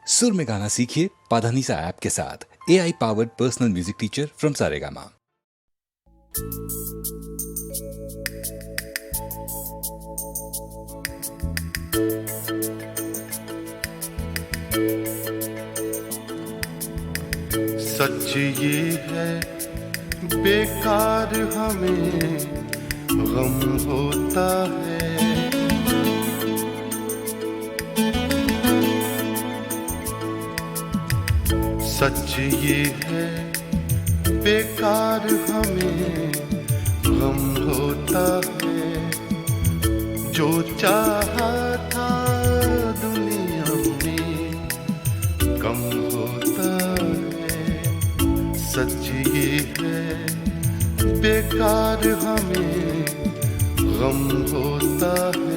सुर में गाना सीखिए पाधानीसा ऐप के साथ। AI powered personal music teacher from Saregama. सच ये है बेकार हमें गम होता है, सच ये है बेकार हमें गम होता है। जो चाहा था दुनिया में कम होता है। सच ये है बेकार हमें गम होता है।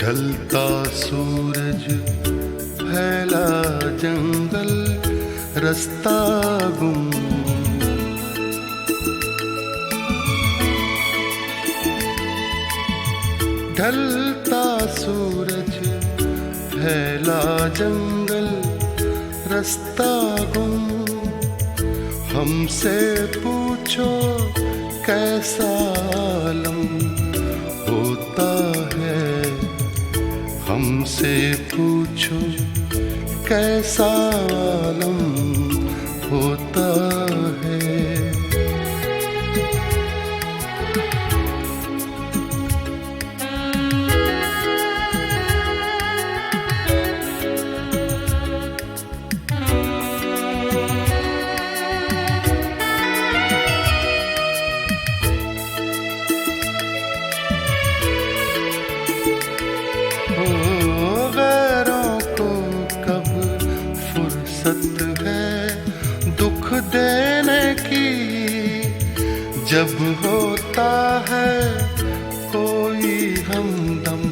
ढलता सूरज फैला जंगल रास्ता गुम, ढलता सूरज फैला जंगल रास्ता गुम। हमसे पूछो कैसा आलम होता है, हमसे पूछो कैसा आलम होता है। दुख देने की जब होता है कोई हमदम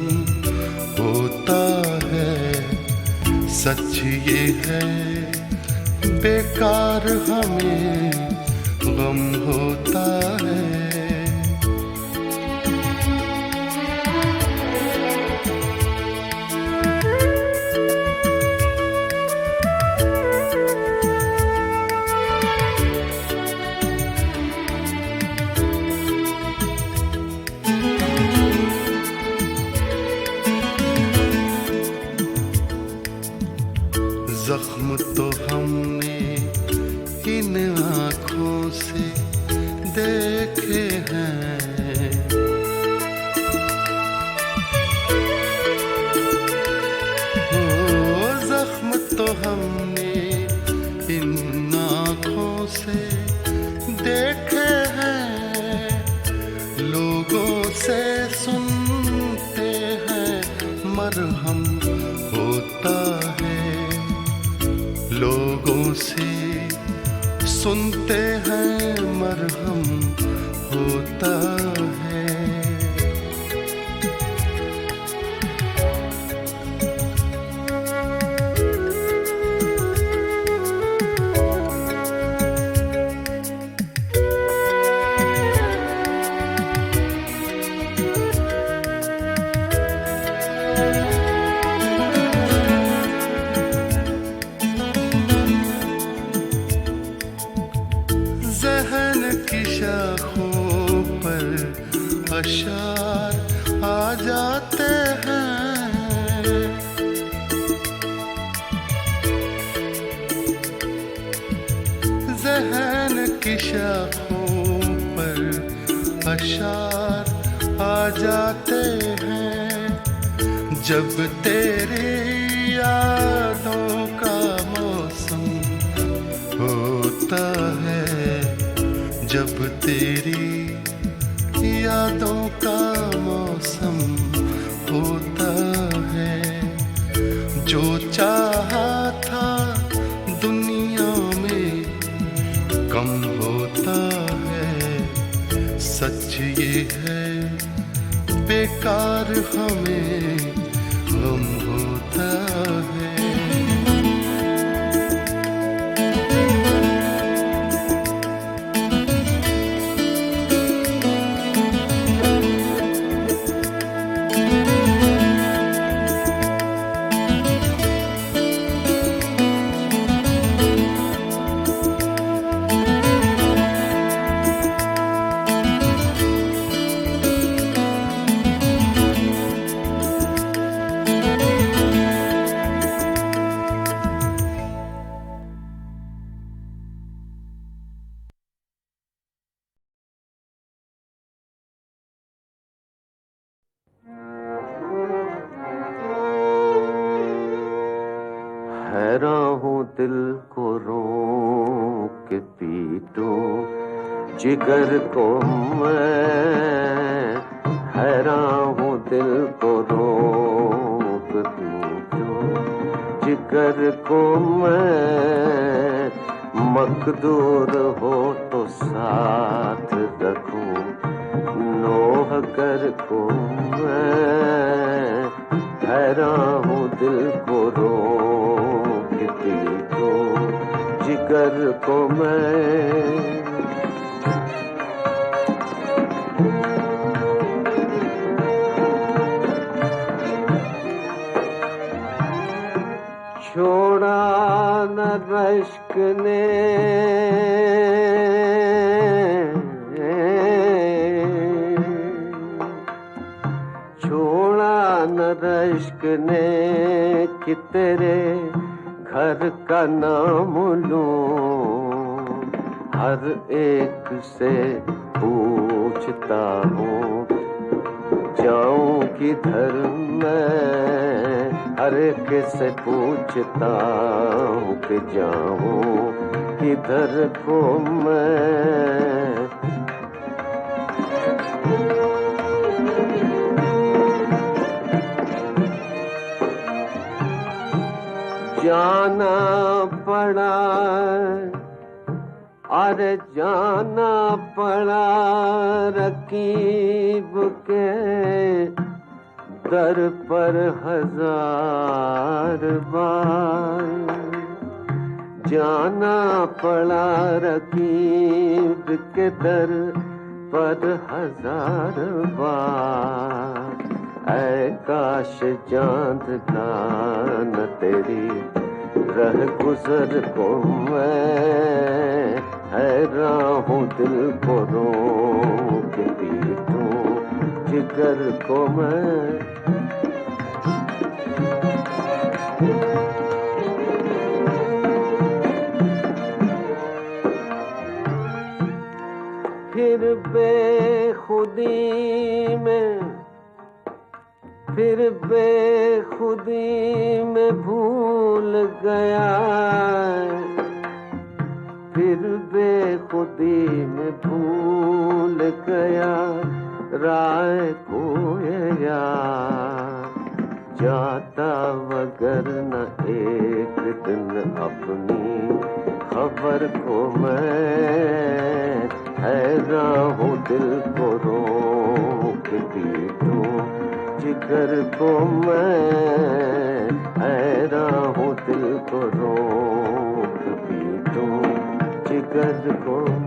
होता है। सच ये है बेकार हमें गम होता है। जख्म तो हमने इन आँखों से देखे हैं, ओ जख्म तो हमने इन आँखों से देखे हैं। लोगों से सुनते हैं मरहम होता है, लोगों से सुनते हैं मरहम होता है। जहन की शाखों पर अशार आ जाते हैं, जहन की शाखों पर अशार आ जाते हैं। जब तेरी यादों का मौसम होता है, जब तेरी यादों का मौसम होता है। जो चाहा था दुनिया में कम होता है। सच ये है बेकार हमें गम होता है। हैरान हूँ दिल को रोक पीटूं जिगर को मैं, हैरान हूँ दिल को रोक पीटूं जिगर को मैं, मकदूर हो तो साथ रखूं नोह कर को मैं, हैरान हूँ दिल को रोक पीटूं जिगर को मैं। छोड़ा न रश्क ने छोड़ा न रश्क ने कि तेरे घर का नाम लूं, हर एक से पूछता हूँ जाऊं किधर मैं, हर एक से पूछता हूँ कि जाऊं किधर को मैं। जाना पड़ा अरे जाना पड़ा रकीब के दर पर 1000 बार, जाना पड़ा रकीब के दर पर 1000 बार। ऐ काश चांद न तेरी रह गुजर को मैं, हैरान हूँ दिल को रोक पीटूं जिगर को मैं। फिर बेखुदी में भूल गया, फिर बेखुदी में भूल गया राय को यार, जाता मगर न एक दिन अपनी खबर को मैं, हैरान हूँ दिल को रोक पीटूं जिगर को मैं, हैरान हूँ दिल को रोक पीटूं जिगर को मैं।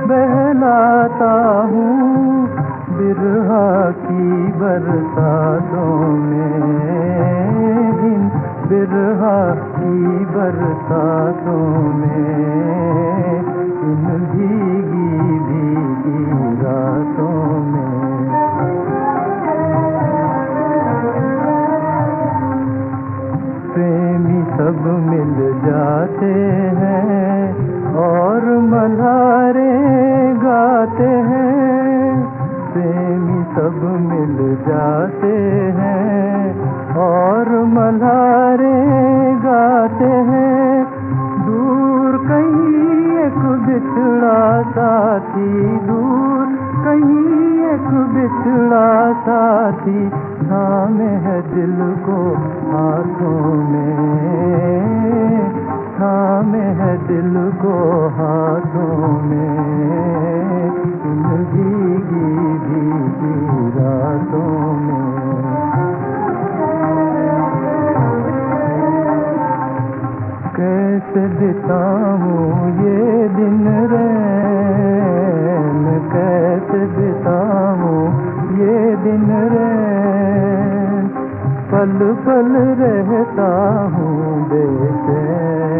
बहलाता हूँ बिरहा की बरसातों में, इन बिरहा की बरसातों में, इन भीगी भीगी रातों में। प्रेमी सब मिल जाते हैं और मल्हारे गाते हैं, प्रेमी सब मिल जाते हैं और मल्हारे गाते हैं। दूर कहीं एक बिछड़ा साथी, दूर कहीं एक बिछड़ा साथी, थामे है दिल को हाथों में, थामे है दिल को हाथों में, इन भीगी भीगी रातों में। कैसे बिताऊं ये दिन रैन, कैसे बिताऊं ये दिन रैन, पल पल रहता हूँ बेचैन,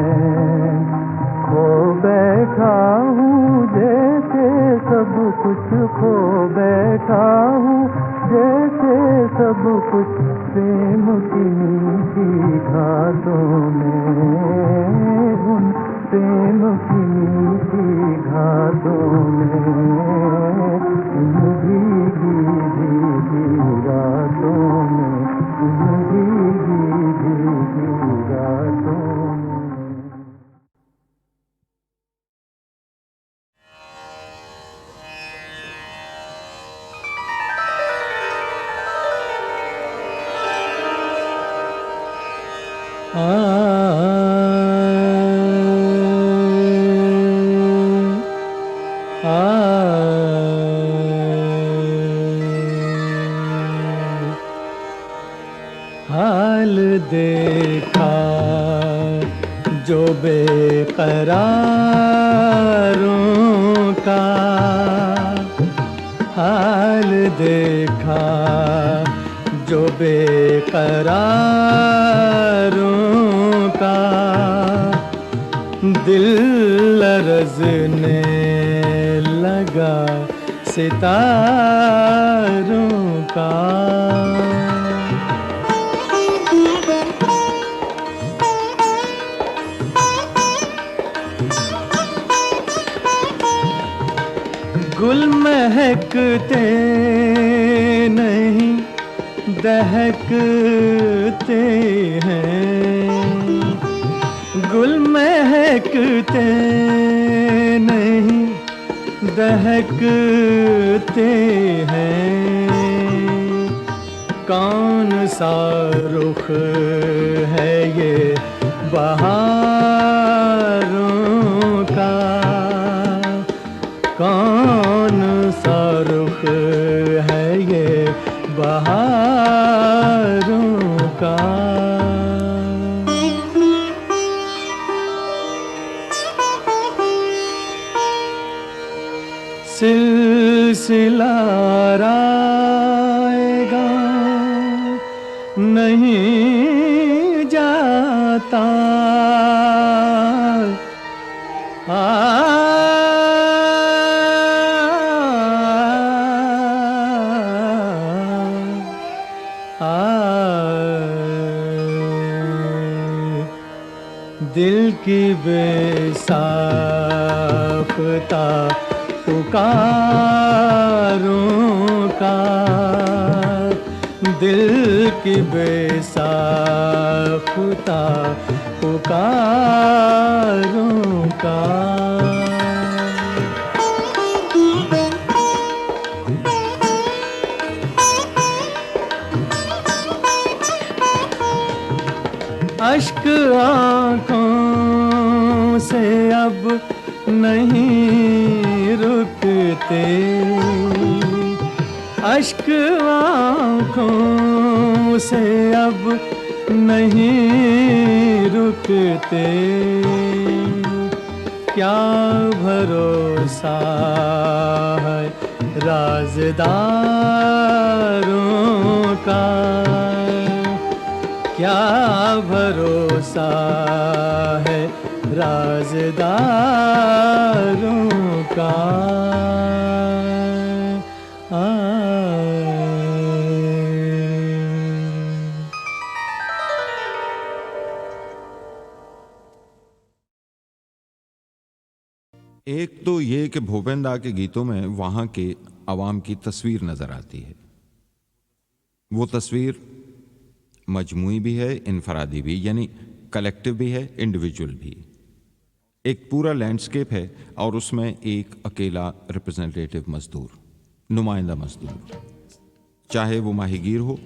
खो बैठा हूँ जैसे सब कुछ खो बैठा हूँ, जैसे सब कुछ प्रेम की मीठी घाटों में, उन प्रेम की मीठी घाटों में, इन भीगी भीगी रातों में, इन भीगी भीगी रातों में। हाल देखा जो बेकरारों का, हाल देखा जो बेकरारों का, दिल लरज़ने लगा सितारों का। गुल महकते नहीं दहकते हैं, गुल महकते नहीं दहकते हैं। कौन सा रुख है ये बहारों का, कौन सा रुख है ये बहारों का। सिलसिला आएगा नहीं जाता, दिल की बेसाख्ता पुकारों का, दिल की बेसाख्ता पुकारों का। अश्क आँखों से अब नहीं रुकते, अश्क आँखों से अब नहीं रुकते। क्या भरोसा है राज़दारों का क्या भरोसा है राज़दारों का। एक तो ये कि भूपेन दा के गीतों में वहाँ के अवाम की तस्वीर नज़र आती है। वो तस्वीर मजमूई भी है, इनफरादी भी, यानी कलेक्टिव भी है, इंडिविजुअल भी। एक पूरा लैंडस्केप है और उसमें एक अकेला रिप्रेजेंटेटिव मजदूर, नुमाइंदा मजदूर, चाहे वो माहीगीर हो,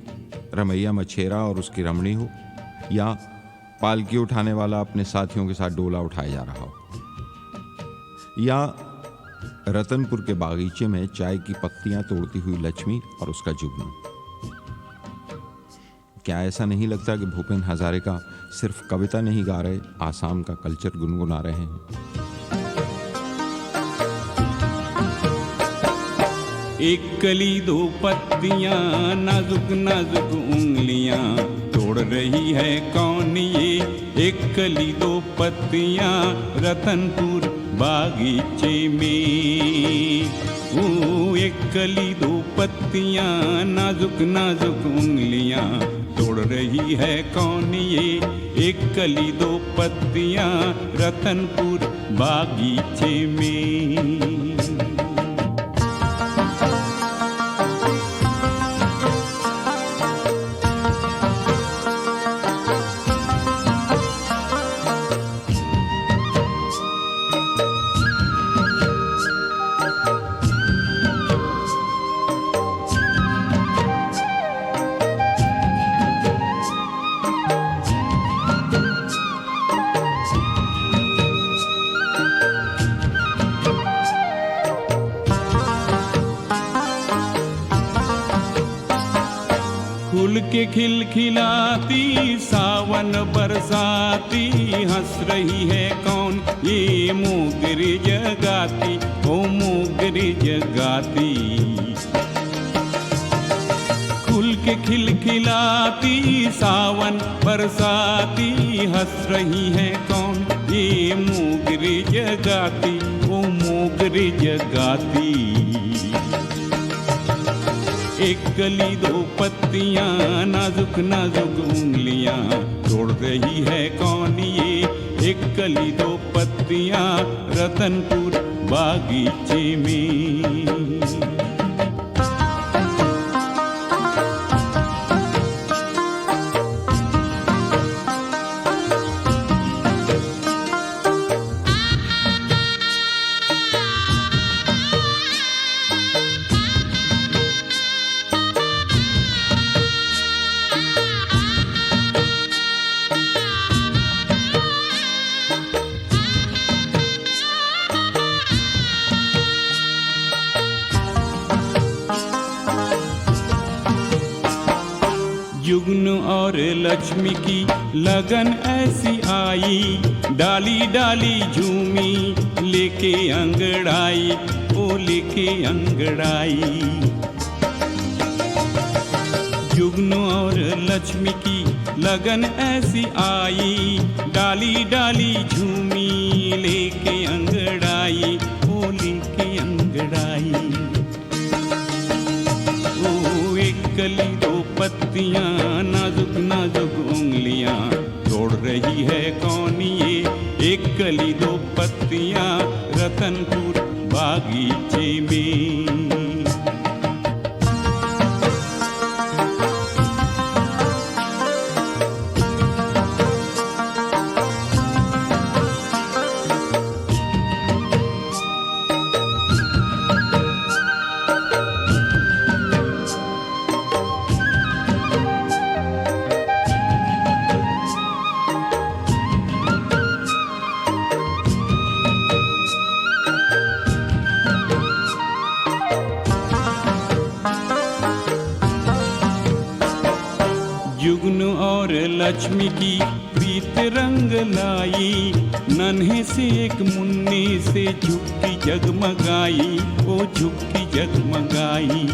रमैया मछेरा और उसकी रमणी हो, या पालकी उठाने वाला अपने साथियों के साथ डोला उठाया जा रहा हो, या रतनपुर के बागीचे में चाय की पत्तियां तोड़ती हुई लक्ष्मी और उसका जुगनू। क्या ऐसा नहीं लगता कि भूपेन हजारिका सिर्फ कविता नहीं गा रहे, आसाम का कल्चर गुनगुना रहे हैं? एक कली दो पत्तियां, नाजुक नाजुक उंगलियां, तोड़ रही है कौन ये? एक कली दो पत्तियां, रतनपुर बागीचे में। एक कली दो पत्तियां, नाजुक नाजुक उंगलियां, तोड़ रही है कौन ये? एक कली दो पत्तियां, रतनपुर बागीचे में। फूल के खिलखिलाती सावन बरसाती, हंस रही है कौन ये? मोगरी जगाती, ओ मोगरी जगाती। फूल के खिलखिलाती सावन बरसाती, हंस रही है कौन ये? मोगरी जगाती, ओ मोगरी जगाती। एक कली दो पत्तियां, नाजुक नाजुक उंगलियां, तोड़ रही है कौन ये? एक कली दो पत्तियां, रतनपुर बागीचे में। जुगनू और लक्ष्मी की लगन ऐसी आई, डाली डाली झूमी, लेके अंगड़ाई, ओ लेके अंगड़ाई। जुगनू और लक्ष्मी की लगन ऐसी आई, डाली डाली झूमी, लेके अंगड़ाई, ओ लेके अंगड़ाई। ओ एक कली दो पत्तियां, नाजुक नाजुक उंगलियां, तोड़ रही है कौन ये? एक कली दो पत्तियां, रतनपुर बागीचे में। जुगनू और लक्ष्मी की प्रीत रंग लाई, नन्हे से एक मुन्ने से झुक्की जगमगाई, ओ झुक्की जगमगाई।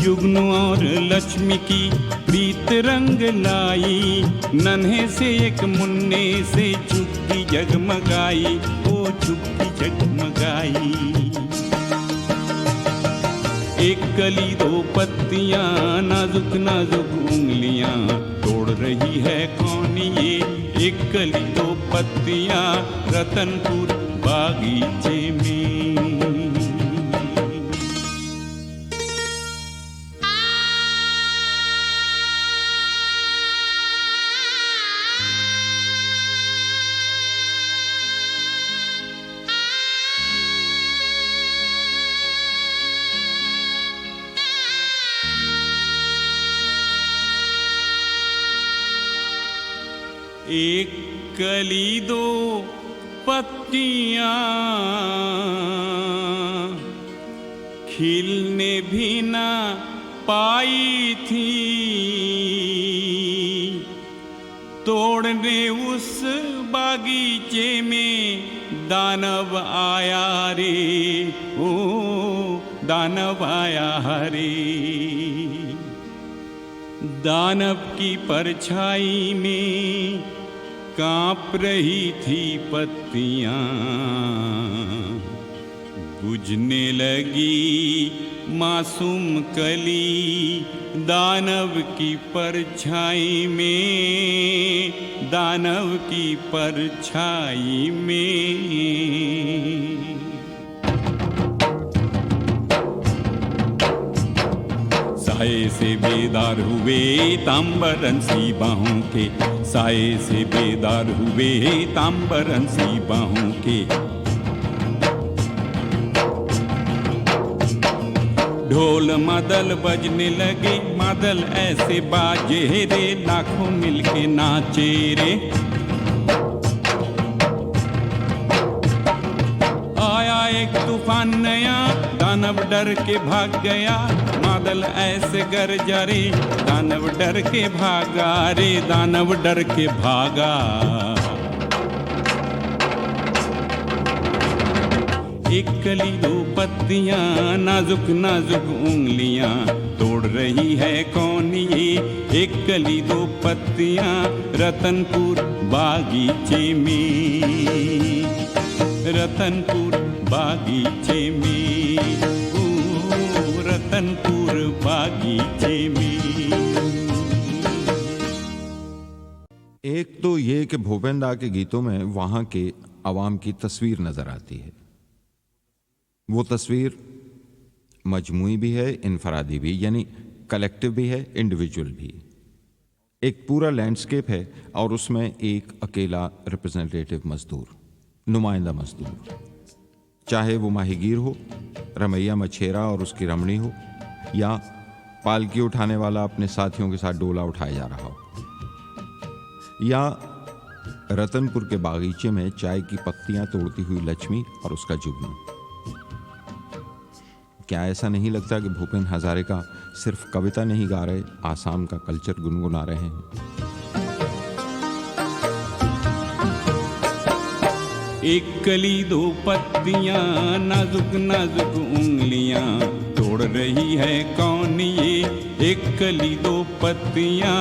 जुगनू और लक्ष्मी की प्रीत रंग लाई, नन्हे से एक मुन्ने से चुप्पी जगमगाई, ओ चुप्पी जगमगाई। एक कली दो पत्तियां, नाजुक नाजुक उंगलियां, तोड़ रही है कौन ये? एक कली दो पत्तियां, रतनपुर बागीचे में। एक कली दो पत्तियां, खिलने भी ना पाई थी, तोड़ने उस बागीचे में दानव आया रे, ओ दानव आया रे। दानव की परछाई में कांप रही थी पत्तियां, बुझने लगी मासूम कली दानव की परछाई में, दानव की परछाई में। साए से बेदार हुए तांबरंसी बाहों के, साए से बेदार हुए तांबरंसी बाहों के। ढोल मादल बजने लगे, मादल ऐसे बाजे रे, लाखों मिलके नाचे रे। आया एक तूफान नया, दानव डर के भाग गया, मादल ऐसे गरजा रे, दानव डर के भागा रे, दानव डर के भागा। एक कली दो पत्तियां, नाजुक नाजुक उंगलियां, तोड़ रही है कौन ये? एक कली दो पत्तियां, रतनपुर बागीचे में, रतनपुर बागीचे में, ओ रतनपुर बागीचे में। एक तो ये कि भूपेन दा के गीतों में वहाँ के अवाम की तस्वीर नज़र आती है। वो तस्वीर मजमूई भी है, इनफरादी भी, यानी कलेक्टिव भी है, इंडिविजुअल भी। एक पूरा लैंडस्केप है और उसमें एक अकेला रिप्रेजेंटेटिव मजदूर, नुमाइंदा मजदूर, चाहे वो माहीगीर हो, रमैया मछेरा और उसकी रमणी हो, या पालकी उठाने वाला अपने साथियों के साथ डोला उठाया जा रहा हो, या रतनपुर के बागीचे में चाय की पत्तियां तोड़ती हुई लक्ष्मी और उसका जुगनू। क्या ऐसा नहीं लगता कि भूपेन हजारिका सिर्फ कविता नहीं गा रहे, आसाम का कल्चर गुनगुना रहे हैं? एक कली दो पत्तियां, नाजुक नाजुक उंगलियां, तोड़ रही है कौन ये? एक कली दो पत्तियां,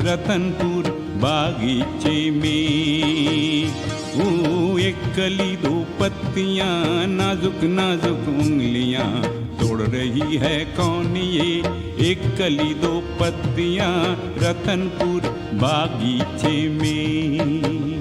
रतनपुर बागीचे में। ओ एक कली दो पत्तियां, नाजुक नाजुक उंगलियां, तोड़ रही है कौन ये? एक कली दो पत्तियां, रतनपुर बागीचे में।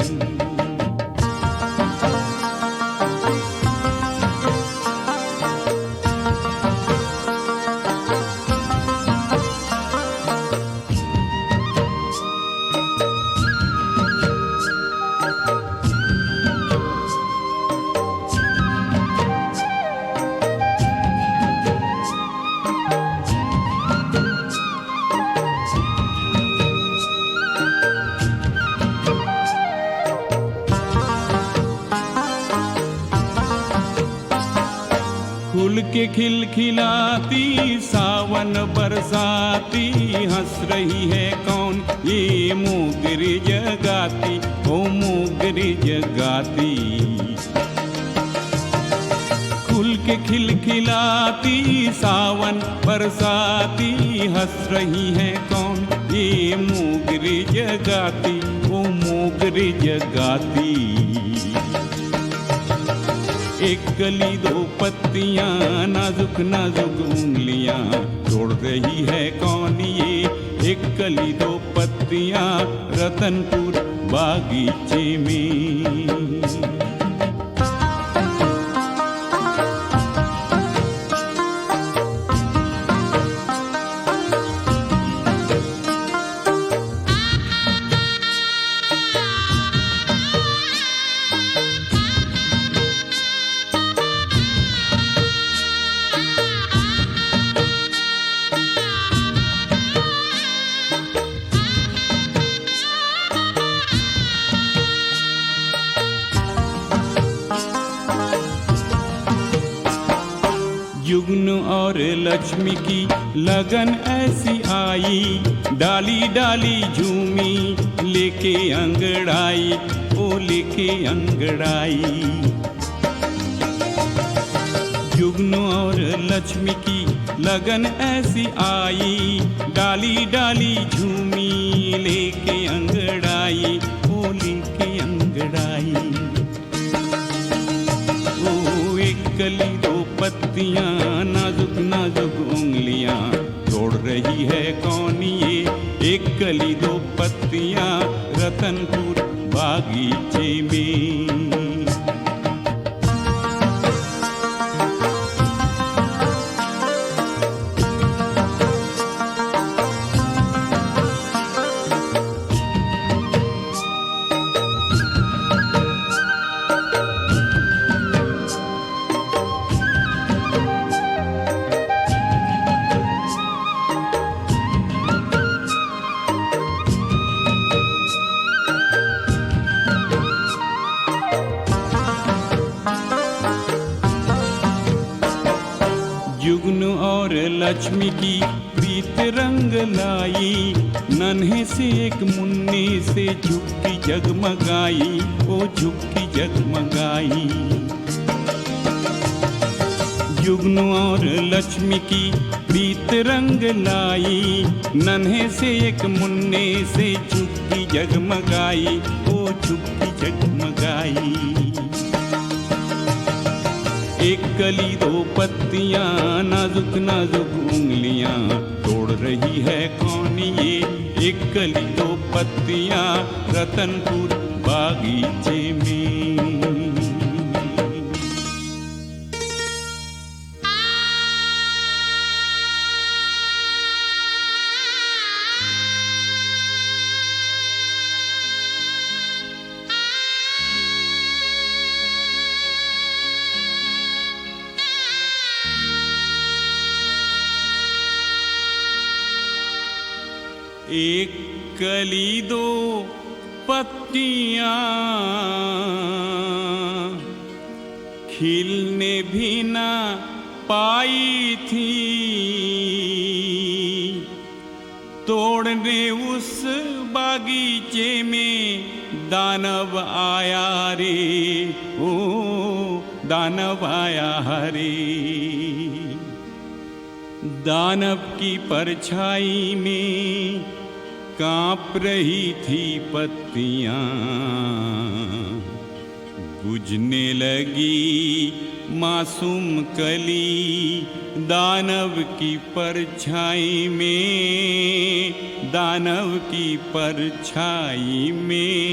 फूल के खिलखिलाती सावन बरसाती, हंस रही है कौन ये? मोगरी जगाती, ओ मोगरी जगाती। खुल के खिलखिलाती सावन बरसाती हंस रही है कौन, ये मोगरे जगाती, वो मोगरे जगाती। एक कली दो पत्तियां नाजुक नाजुक उंगलियां तोड़ रही है कौन ये, एक कली दो पत्तियां रतनपुर बागीचे में। जुगन और लक्ष्मी की लगन ऐसी आई, डाली डाली झूमी लेके अंगड़ाई, ओ लेके अंगड़ाई। जुगन और लक्ष्मी की लगन ऐसी आई, डाली डाली झूमी लेके अंगड़ाई, ओ लेके अंगड़ाई। ओ एक कली दो पत्तियां नाजुक नाजुक उंगलियां तोड़ रही है कौन ये, एक कली दो पत्तियां रतनपुर बागीचे में। जुगन और लक्ष्मी की प्रीत रंग लाई, नन्हे से एक मुन्ने से झुक्की जगमगाई, ओ झुक्की जगमगाई। जुगन और लक्ष्मी की प्रीत रंग लाई, नन्हे से एक मुन्ने से झुक्की जगमगाई, ओ झुक्की जगमगाई। एक कली दो पत्तियां नाजुक नाजुक उंगलियां तोड़ रही है कौन ये, एक कली दो पत्तियां रतनपुर बागीचे में। एक कली दो पत्तियां खिलने भी ना पाई थी, तोड़ने उस बागीचे में दानव आया रे, ओ दानव आया रे। दानव की परछाई में कांप रही थी पत्तियां, बुझने लगी मासूम कली दानव की परछाई में, दानव की परछाई में।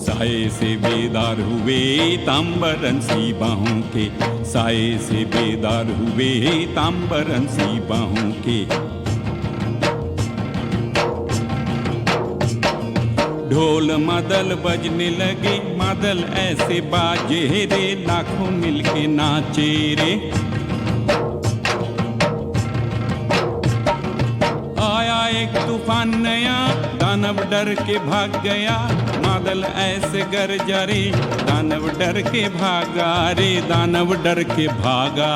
साए से बेदार हुए तांबरंसी बाहों के, साए से बेदार हुए तांबरंसी बाहों के। ढोल मादल बजने लगे, मादल ऐसे बाजे रे, लाखों मिलके नाचे रे। आया एक तूफान नया, दानव डर के भाग गया, मादल ऐसे गरजा रे, दानव डर के भागा रे, दानव डर के भागा।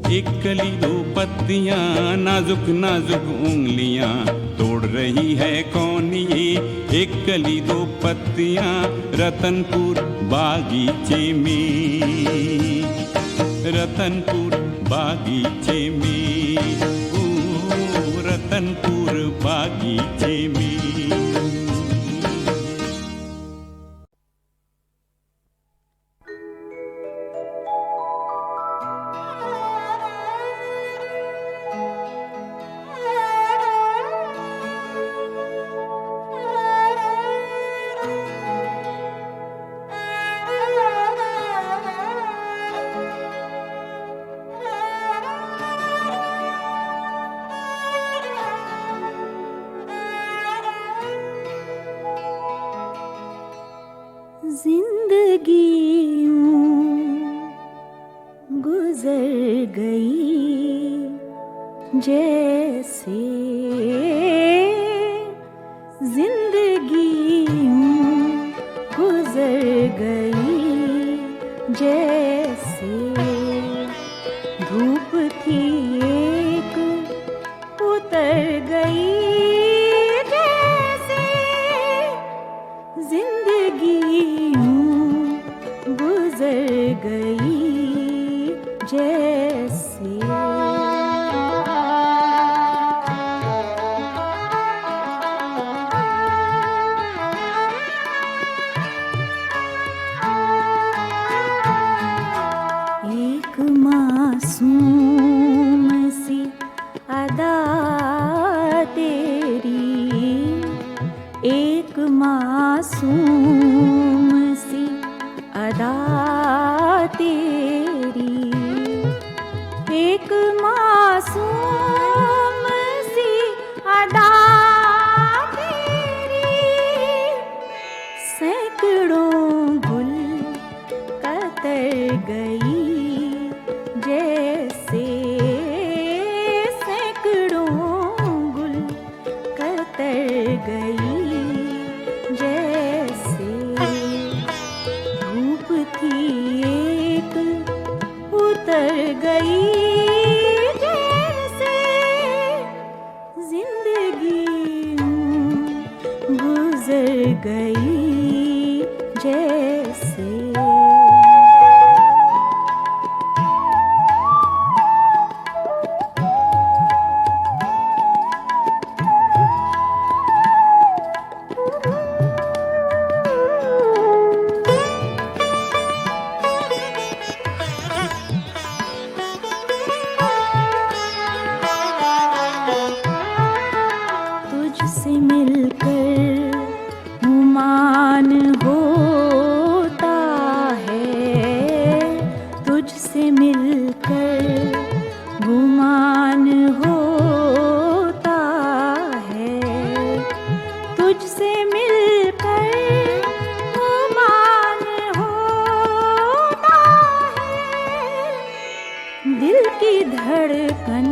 एक कली दो पत्तियां, नाजुक नाजुक उंगलियां तोड़ रही है कौन ये? एक कली दो पत्तियां रतनपुर बागीचे में, रतनपुर बागीचे में, ओ रतनपुर बागीचे में। जिंदगी गुजर गई जैसे, जिंदगी गुजर गई जैसे, धूप थी एक उतर गई जैसे, जिंदगी गुजर गई जैसे। एक मासूम सी अदा तेरी, एक मासूम सी अदा तेरी, एक मासूम सी अदा तेरी, सैकड़ों गुल कतर गई जैसे, सैकड़ों गुल कतर गई जैसे, धूप थी एक उतर गई जैसे, जिंदगी गुजर गई जैसे। तुझसे मिलकर गुमान होता है, तुझसे मिलकर गुमान होता है, तुझसे मिलकर गुमान होता है, दिल की धड़कन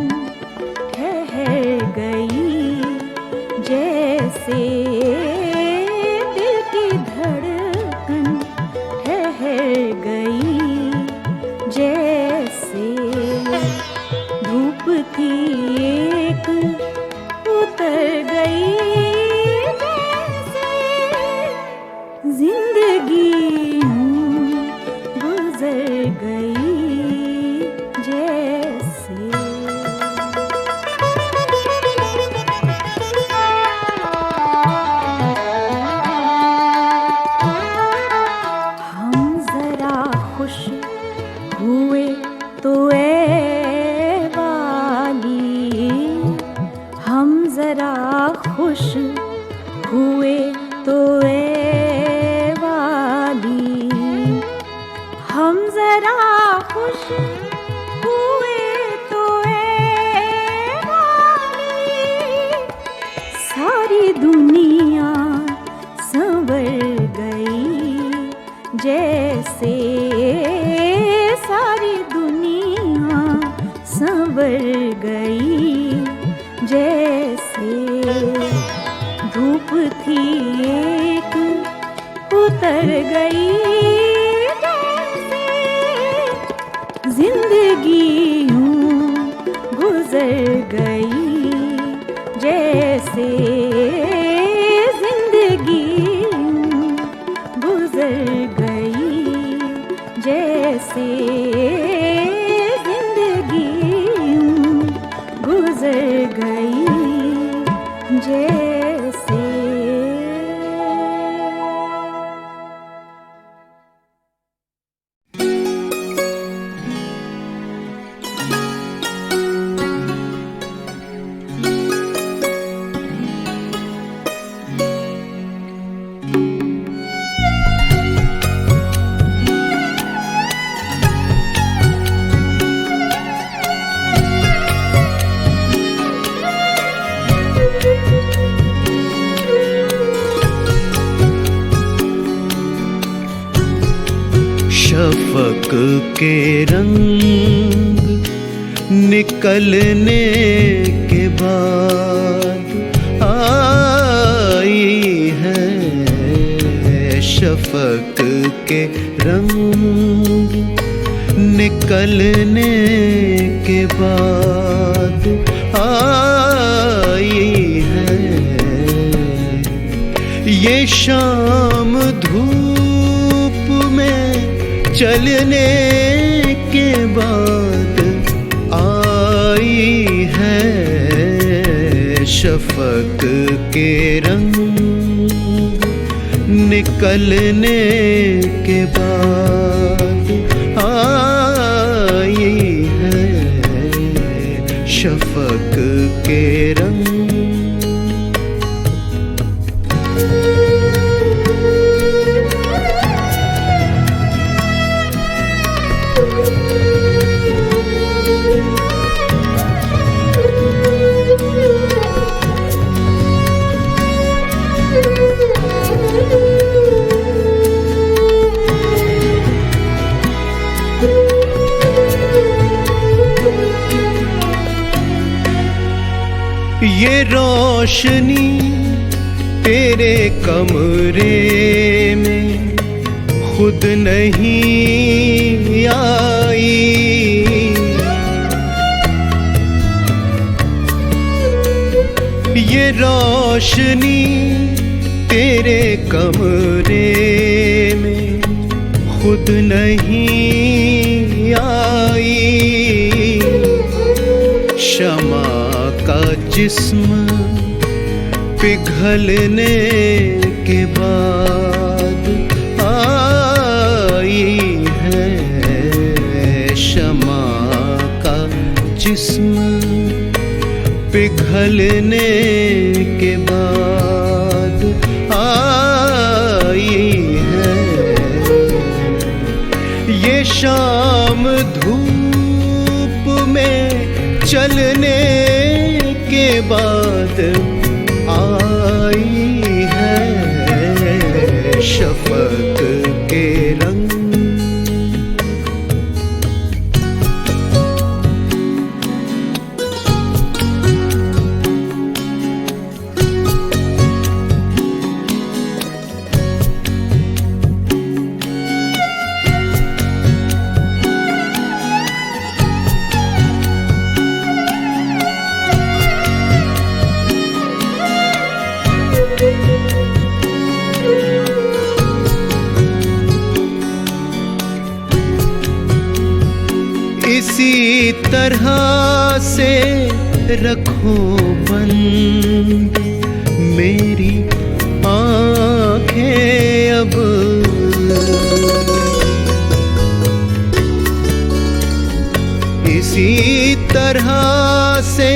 ठहर गई जैसे, दिल की धड़कन ठहर गई जैसे, धूप थी एक उतर गई जैसे, जिंदगी गुजर गई जैसे। हुए तो ए वाली, हम जरा खुश हुए तो ए वाली, हम जरा खुश हुए तो ए वाली, सारी दुनिया संवर गई जैसे, सारी दुनिया संवर गई जैसे, धूप थी एक उतर गई जैसे, जिंदगी यूं गुजर गई जैसे जिंदगी गुजर गई जैसे जिंदगी गुजर गई जैसे। शफक के रंग निकलने के बाद आई है, शफक के रंग निकलने के बाद आई है, ये शाम धूप में चलने के बाद आई है, शफक के रंग निकलने के बाद आई है, शफक के रंग। ये रोशनी तेरे कमरे में खुद नहीं आई, ये रोशनी तेरे कमरे में खुद नहीं आई, शमा का जिस्म पिघलने के बाद आई है, शमा का जिस्म पिघलने के बाद आई है, ये शाम धूप में चलने के बाद आई है, शफक के रंग। इसी तरह से रखो बंद मेरी आँखें अब, इसी तरह से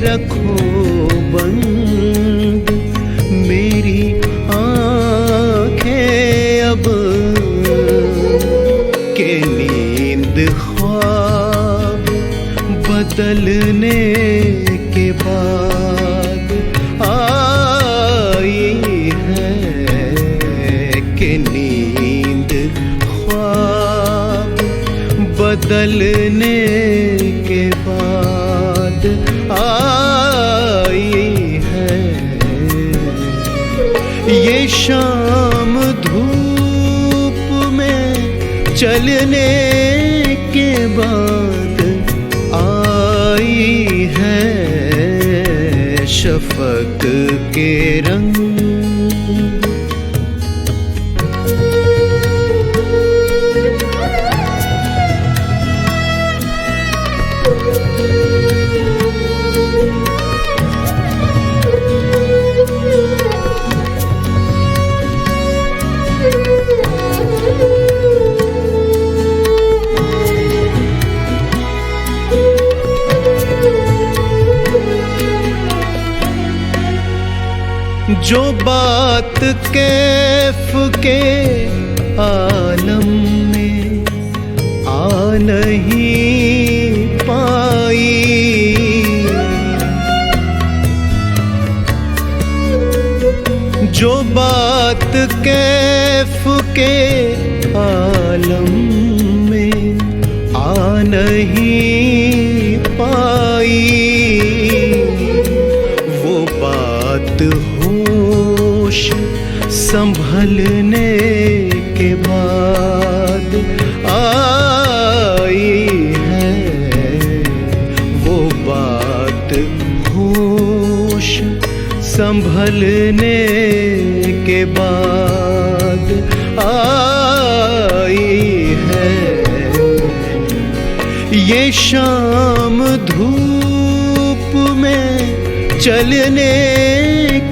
रखो बंद मेरी आँखें अब, के नींद ख्वाब बदलने के बाद आई है, के नींद ख्वाब बदलने के बाद आई है, ये शाम धूप में चलने के बाद आई आई है शफक के रंग। जो बात कैफ के आलम में आ नहीं पाई, जो बात कैफ के आलम में आ नहीं पाई, वो बात होश संभलने के बाद आई है। वो बात होश संभलने के बाद आई है। ये शाम धूप में चलने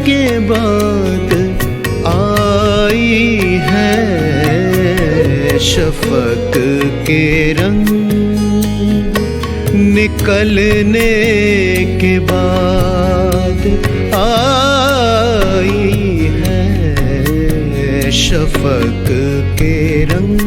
के बाद आई है शफक के रंग। निकलने के बाद आई है शफक के रंग।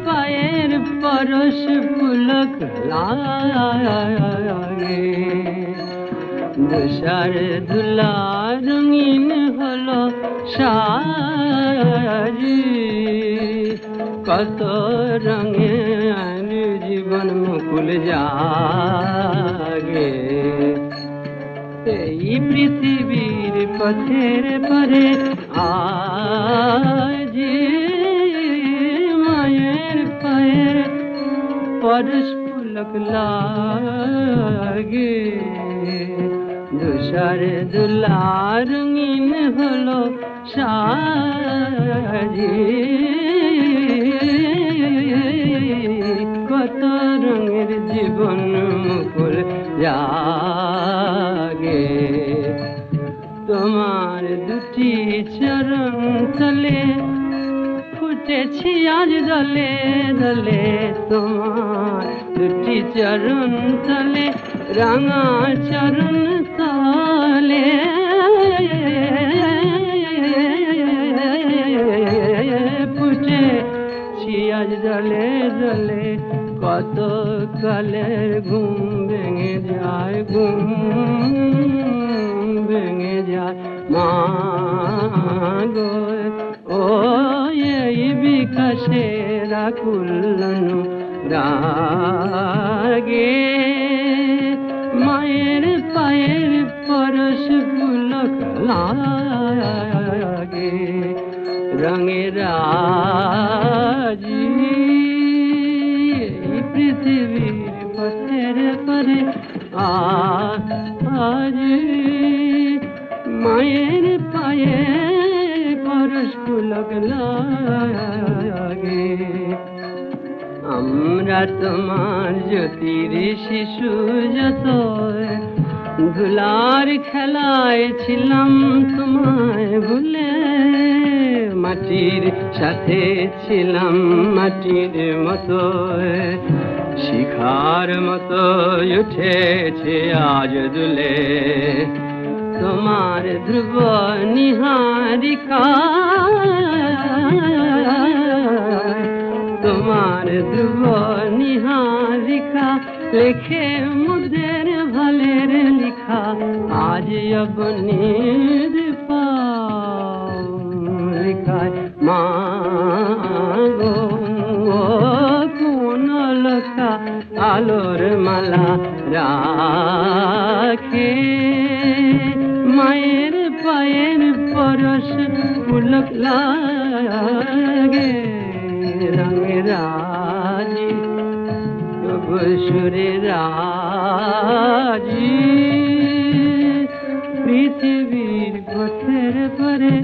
পায়ের পরশ পুলক লাগে দুষার ধুলা রঙিন হলো সাজি কত রঙে জীবন মুকুল জাগে এই পৃথিবীর পথের পরে আজ মায়ের পায়ের পরশ পুলক লাগে দুষার দুলা রঙিন হলো সাজি কত রঙের জীবন মুকুল জাগে তোমার দুটি চরণ তলে ফুটেছি আজ দলে দলে তোমার দুটি চরণ তলে রাঙা চরণ তলে ফুটেছি আজ দলে দলে কত কালের ঘুম ভেঙে যায় ঘুম ভেঙে যায় মা গো ও এই বিকাশের আকুলনু রাগে মায়ের পায়ের পরশ পুলক লাগে রঙের আজি পৃথিবীর পথের পরে আজ মায়ের পায়ে পরশ পুলক লাগে আমরা তোমার জ্যোতির শিশু যত ধুলার খেলায় ছিলাম তোমায় ভুলে মাটির সাথে ছিলাম মাটির মতো শিখার মতো উঠেছে আজ দুলে তোমার ধ্রুব নিহারিকা তোমার ধ্রুব নিহারিকা লেখে মুদের ভালের লিখা আজ অবনীর লিখায় মা গো কোন লতা আলোর মালা রাখে মায়ের পায়ের পরশ পুলক লাগে রঙের রাজি সুরে রাজি পৃথিবীর পথের পরে